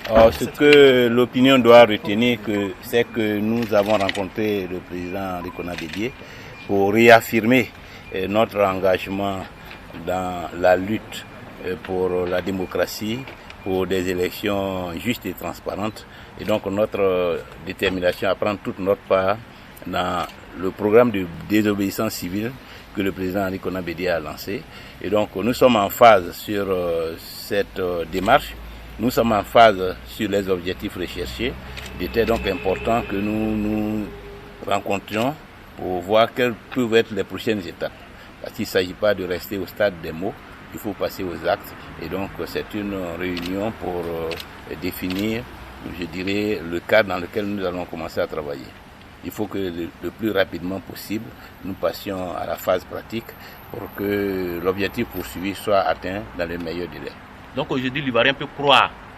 Ce que l'opinion doit retenir, c'est que nous avons rencontré le président Rikona Bédié pour réaffirmer notre engagement dans la lutte pour la démocratie, pour des élections justes et transparentes. Et donc notre détermination à prendre toute notre part dans le programme de désobéissance civile que le président Rikona Bédié a lancé. Et donc nous sommes en phase sur cette démarche. Nous sommes en phase sur les objectifs recherchés. Il était donc important que nous nous rencontrions pour voir quelles peuvent être les prochaines étapes. Parce qu'il ne s'agit pas de rester au stade des mots, il faut passer aux actes. Et donc c'est une réunion pour définir, je dirais, le cadre dans lequel nous allons commencer à travailler. Il faut que le plus rapidement possible, nous passions à la phase pratique pour que l'objectif poursuivi soit atteint dans les meilleurs délais. Donc aujourd'hui, l'Ivoirien peut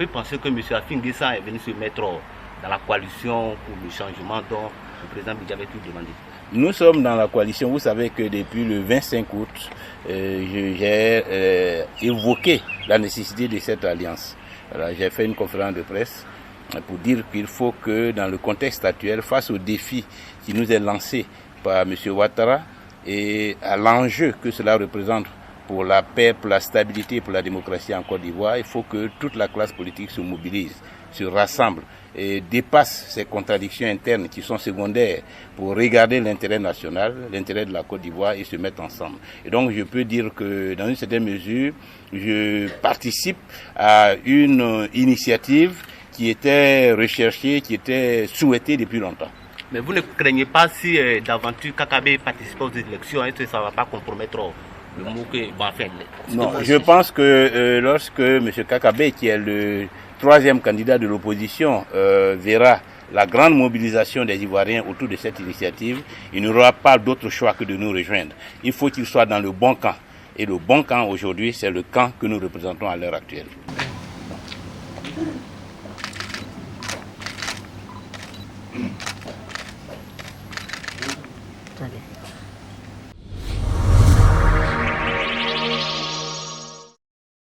penser que M. Afin Guessa est venu se mettre dans la coalition pour le changement dont le président Bédié avait tout demandé. Nous sommes dans la coalition. Vous savez que depuis le 25 août, j'ai évoqué la nécessité de cette alliance. Alors, j'ai fait une conférence de presse pour dire qu'il faut que dans le contexte actuel, face au défi qui nous est lancé par M. Ouattara et à l'enjeu que cela représente pour la paix, pour la stabilité, pour la démocratie en Côte d'Ivoire, il faut que toute la classe politique se mobilise, se rassemble et dépasse ces contradictions internes qui sont secondaires pour regarder l'intérêt national, l'intérêt de la Côte d'Ivoire et se mettre ensemble. Et donc je peux dire que dans une certaine mesure, je participe à une initiative qui était recherchée, qui était souhaitée depuis longtemps. Mais vous ne craignez pas si d'aventure Kakabe participe aux élections, est-ce que ça ne va pas compromettre le mot que Non, je pense que lorsque M. Kakabe, qui est le troisième candidat de l'opposition, verra la grande mobilisation des Ivoiriens autour de cette initiative, il n'aura pas d'autre choix que de nous rejoindre. Il faut qu'il soit dans le bon camp. Et le bon camp aujourd'hui, c'est le camp que nous représentons à l'heure actuelle.